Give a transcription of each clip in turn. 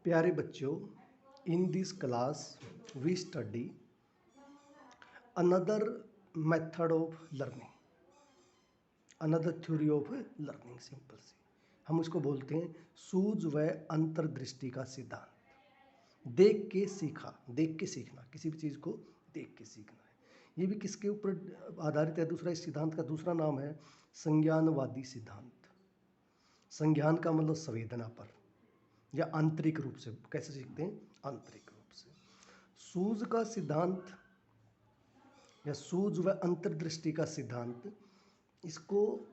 प्यारे बच्चों, in this class we study another method of learning, another theory of learning. Simple सी हम उसको बोलते हैं सूझ व अंतर्दृष्टि का सिद्धांत। देख के सीखा, देख के सीखना, किसी भी चीज़ को देख के सीखना है। ये भी किसके ऊपर आधारित है? दूसरा, इस सिद्धांत का दूसरा नाम है संज्ञानवादी सिद्धांत। संज्ञान का मतलब संवेदना पर या आंतरिक रूप से। कैसे सीखते हैं? आंतरिक रूप से। सूझ का सिद्धांत या सूझ व अंतर्दृष्टि का सिद्धांत, इसको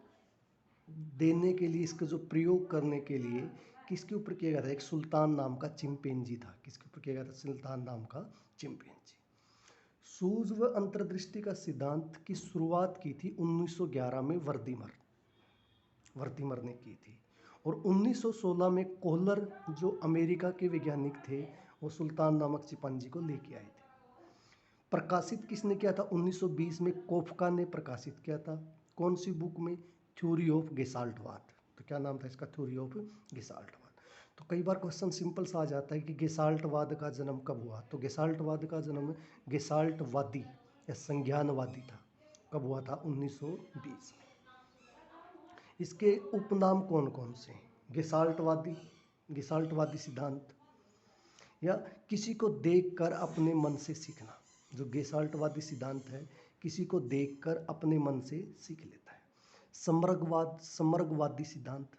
देने के लिए, इसका जो प्रयोग करने के लिए किसके ऊपर किया गया था? एक सुल्तान नाम का चिंपैंजी था। किसके ऊपर किया गया था? सुल्तान नाम का चिंपैंजी। सूझ व अंतर्दृष्टि का सिद्धांत की शुरुआत की थी 1911 में वर्दीमर ने की थी, और 1916 में कोहलर, जो अमेरिका के वैज्ञानिक थे, वो सुल्तान नामक चिंपैंजी को लेके आए थे। प्रकाशित किसने किया था? 1920 में कोफका ने प्रकाशित किया था। कौन सी बुक में? थ्योरी ऑफ गेसाल्टवाद। तो क्या नाम था इसका? थ्योरी ऑफ गेसाल्टवाद। तो कई बार क्वेश्चन सिंपल सा आ जाता है कि गेसाल्टवाद का जन्म कब हुआ? तो गेसाल्टवाद का जन्म गेसाल्टवादी या संज्ञानवादी था। कब हुआ था? 1920 में। इसके उपनाम कौन कौन से हैं? गेसाल्टवादी, गेसाल्टवादी सिद्धांत, या किसी को देखकर अपने मन से सीखना। जो गेसाल्टवादी सिद्धांत है, किसी को देखकर अपने मन से सीख लेता है। समरगवाद, समरगवादी सिद्धांत,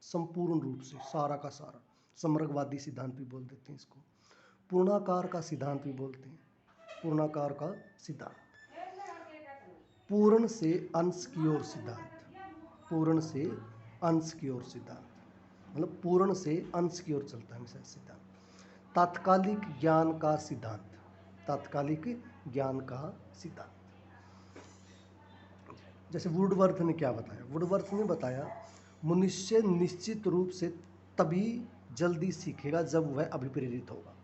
संपूर्ण रूप से सारा का सारा, समरगवादी सिद्धांत भी बोल देते हैं इसको। पूर्णाकार का सिद्धांत भी बोलते हैं, पूर्णाकार का सिद्धांत। पूर्ण से अंश की ओर सिद्धांत, पूर्ण से अंश की ओर सिद्धांत, मतलब पूर्ण से अंश की ओर चलता है हमेशा सिद्धांत। तात्कालिक ज्ञान का सिद्धांत, तात्कालिक ज्ञान का सिद्धांत। जैसे वुडवर्थ ने क्या बताया? वुडवर्थ ने बताया मनुष्य निश्चित रूप से तभी जल्दी सीखेगा जब वह अभिप्रेरित होगा।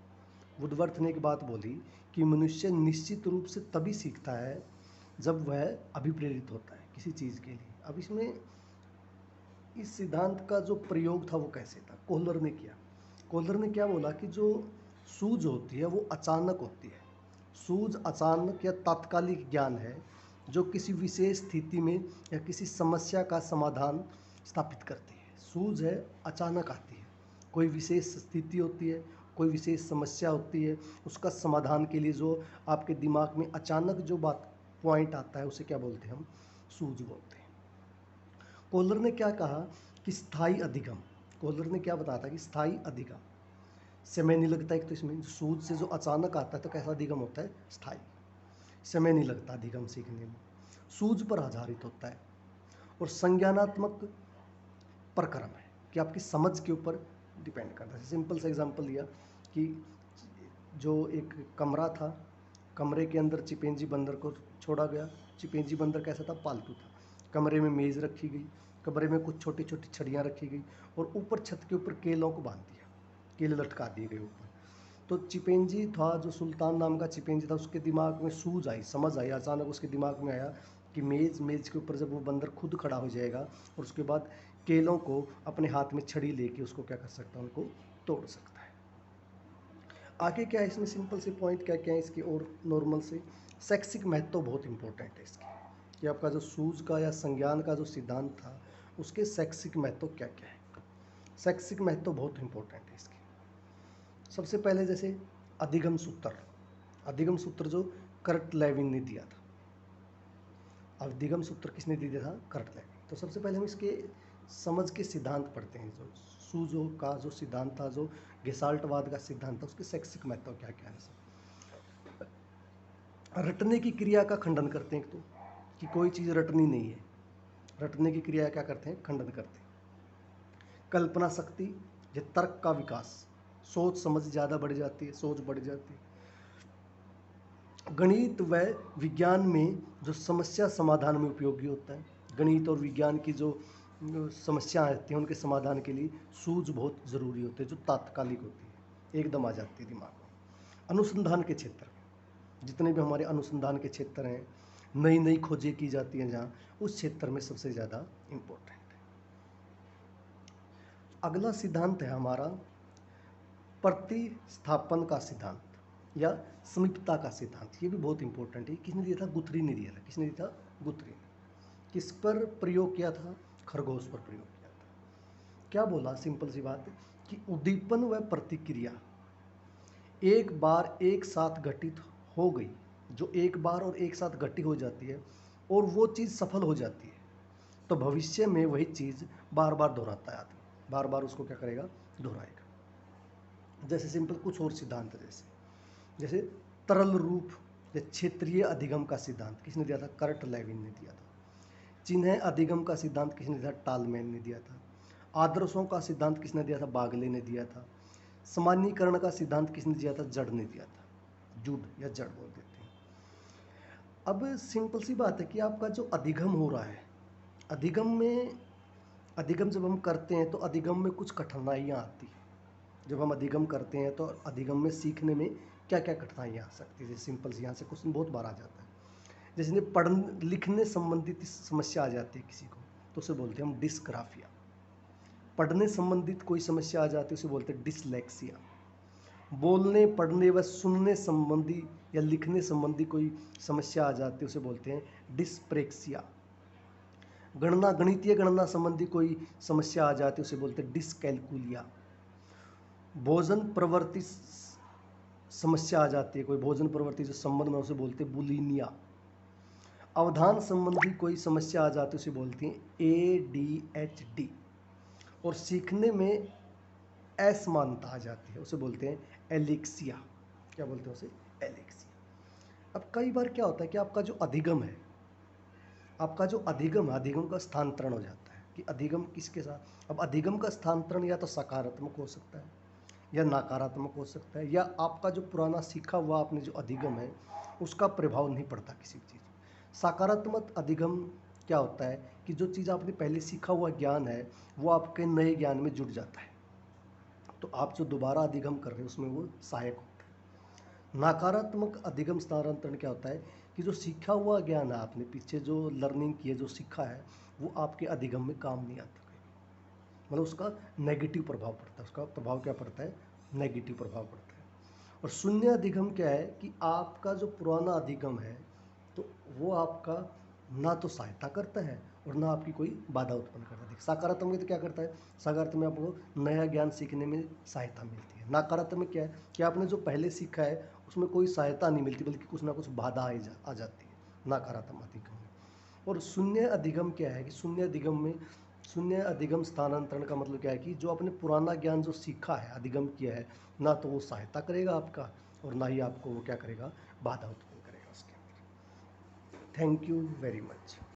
वुडवर्थ ने एक बात बोली कि मनुष्य निश्चित रूप से तभी सीखता है जब वह अभिप्रेरित होता है किसी चीज़ के लिए। अब इसमें इस सिद्धांत का जो प्रयोग था वो कैसे था? कोहलर ने किया। कोहलर ने क्या बोला कि जो सूझ होती है वो अचानक होती है। सूझ अचानक या तात्कालिक ज्ञान है जो किसी विशेष स्थिति में या किसी समस्या का समाधान स्थापित करती है। सूझ है, अचानक आती है। कोई विशेष स्थिति होती है, कोई विशेष समस्या होती है, उसका समाधान के लिए जो आपके दिमाग में अचानक जो बात पॉइंट आता है उसे क्या बोलते हैं? हम सूझ बोलते हैं। कोहलर ने क्या कहा कि स्थायी अधिगम, कोहलर ने क्या बताया था कि स्थायी अधिगम, समय नहीं लगता। एक तो इसमें सूझ से जो अचानक आता है तो कैसा अधिगम होता है? स्थायी, समय नहीं लगता अधिगम सीखने में, सूझ पर आधारित होता है, और संज्ञानात्मक प्रक्रम है कि आपकी समझ के ऊपर डिपेंड करता है। सिंपल सा एग्जांपल दिया कि जो एक कमरा था, कमरे के अंदर चिंपैंजी बंदर को छोड़ा गया। चिंपैंजी बंदर कैसा था? पालतू था। कमरे में मेज़ रखी गई, कमरे में कुछ छोटी छोटी छड़ियाँ रखी गई, और ऊपर छत के ऊपर केलों को बांध दिया, केले लटका दिए गए ऊपर। तो चिंपैंजी था, जो सुल्तान नाम का चिंपैंजी था, उसके दिमाग में सूझ आई, समझ आई। अचानक उसके दिमाग में आया कि मेज़ के ऊपर जब वो बंदर खुद खड़ा हो जाएगा और उसके बाद केलों को अपने हाथ में छड़ी लेके उसको क्या कर सकता है? उनको तोड़ सकता है। आगे क्या है इसमें? सिंपल से पॉइंट क्या क्या है इसके? और नॉर्मल से शैक्षिक महत्व बहुत इंपॉर्टेंट है इसके, कि आपका जो सूझ का या संज्ञान का जो सिद्धांत था उसके शैक्षिक महत्व क्या क्या है। शैक्षिक महत्व बहुत इंपॉर्टेंट है इसके। सबसे पहले जैसे अधिगम सूत्र, अधिगम सूत्र जो कर्ट लेविन ने दिया था। अधिगम सूत्र किसने दिया था? Kurt Lewin. तो सबसे पहले हम इसके समझ के सिद्धांत पढ़ते हैं। जो सूझो का जो सिद्धांत था, जो गेसाल्टवाद का सिद्धांत था, उसके शैक्षिक महत्व क्या क्या है। रटने की क्रिया का खंडन करते हैं। एक तो कि कोई चीज़ रटनी नहीं है, रटने की क्रिया क्या करते हैं? खंडन करते हैं। कल्पना शक्ति या तर्क का विकास, सोच समझ ज़्यादा बढ़ जाती है, सोच बढ़ जाती है। गणित व विज्ञान में जो समस्या समाधान में उपयोगी होता है, गणित और विज्ञान की जो समस्या आती हैं उनके समाधान के लिए सूझ बहुत ज़रूरी होती है, जो तात्कालिक होती है, एकदम आ जाती है दिमाग में। अनुसंधान के क्षेत्र में, जितने भी हमारे अनुसंधान के क्षेत्र हैं, नई नई खोजें की जाती हैं जहाँ, उस क्षेत्र में सबसे ज़्यादा इम्पोर्टेंट है। अगला सिद्धांत है हमारा प्रतिस्थापन का सिद्धांत या समीपता का सिद्धांत, ये भी बहुत इंपॉर्टेंट है। किसने दिया था? गुथरी ने दिया था। किसने दिया था? गुथरी ने। किस पर प्रयोग किया था? खरगोश पर प्रयोग किया था। क्या बोला? सिंपल सी बात कि उद्दीपन व प्रतिक्रिया एक बार एक साथ घटित हो गई, जो एक बार और एक साथ घटित हो जाती है और वो चीज़ सफल हो जाती है, तो भविष्य में वही चीज़ बार बार दोहराता है आदमी, बार बार उसको क्या करेगा? दोहराएगा। जैसे सिंपल कुछ और सिद्धांत जैसे तरल रूप या क्षेत्रीय अधिगम का सिद्धांत किसने दिया था? कर्ट लेविन ने दिया था। चिन्ह अधिगम का सिद्धांत किसने दिया था? टालमैन ने दिया था। आदर्शों का सिद्धांत किसने दिया था? बागले ने दिया था। सामान्यीकरण का सिद्धांत किसने दिया था? जड़ ने दिया था। जुड या जड़ बोल देते हैं। अब सिंपल सी बात है कि आपका जो अधिगम हो रहा है, अधिगम जब हम करते हैं तो अधिगम में कुछ कठिनाइयाँ आती हैं। जब हम अधिगम करते हैं तो अधिगम में सीखने में क्या क्या कठिनाइयाँ आ सकती है? जैसे सिंपल से यहाँ से क्वेश्चन बहुत बार आ जाता है। जैसे पढ़ने लिखने संबंधित समस्या आ जाती है किसी को, तो उसे बोलते हैं हम डिस्ग्राफिया। पढ़ने संबंधित कोई समस्या आ जाती है उसे बोलते हैं डिसलेक्सिया। बोलने, पढ़ने व सुनने संबंधी या लिखने संबंधी कोई समस्या आ जाती है उसे बोलते हैं डिस्प्रेक्सिया। गणितीय गणना संबंधी कोई समस्या आ जाती है उसे बोलते हैं डिसकैलकुलिया। भोजन प्रवृत्ति समस्या आ जाती है, कोई भोजन प्रवृत्ति जो संबंध में, उसे बोलते हैं बुलिमिया। अवधान संबंधी कोई समस्या आ जाती है उसे बोलते हैं ADHD। और सीखने में असमानता आ जाती है उसे बोलते हैं एलेक्सिया। क्या बोलते हैं उसे? एलेक्सिया। अब कई बार क्या होता है कि आपका जो अधिगम है, अधिगम का स्थानांतरण हो जाता है कि अधिगम किसके साथ। अब अधिगम का स्थानांतरण या तो सकारात्मक हो सकता है या नकारात्मक हो सकता है, या आपका जो पुराना सीखा हुआ आपने जो अधिगम है उसका प्रभाव नहीं पड़ता किसी चीज़। सकारात्मक अधिगम क्या होता है कि जो चीज़ आपने पहले सीखा हुआ ज्ञान है वो आपके नए ज्ञान में जुड़ जाता है, तो आप जो दोबारा अधिगम कर रहे हैं उसमें वो सहायक होता है। नकारात्मक अधिगम स्थानांतरण क्या होता है कि जो सीखा हुआ ज्ञान है, आपने पीछे जो लर्निंग की है, जो सीखा है, वो आपके अधिगम में काम नहीं आता, मतलब उसका नेगेटिव प्रभाव पड़ता है। उसका प्रभाव क्या पड़ता है? नेगेटिव प्रभाव पड़ता है। और शून्य अधिगम क्या है कि आपका जो पुराना अधिगम है तो वो आपका ना तो सहायता करता है और ना आपकी कोई बाधा उत्पन्न करता है। सकारात्मक तो क्या करता है? सकारात्मक में आपको नया ज्ञान सीखने में सहायता मिलती है। नकारात्मक क्या है कि आपने जो पहले सीखा है उसमें कोई सहायता नहीं मिलती, बल्कि कुछ ना कुछ बाधा आ जाती है नकारात्मक अधिगम में। और शून्य अधिगम क्या है कि शून्य अधिगम स्थानांतरण का मतलब क्या है कि जो आपने पुराना ज्ञान जो सीखा है, अधिगम किया है, ना तो वो सहायता करेगा आपका और ना ही आपको वो क्या करेगा? बाधा उत्पन्न करेगा उसके अंदर। Thank you very much.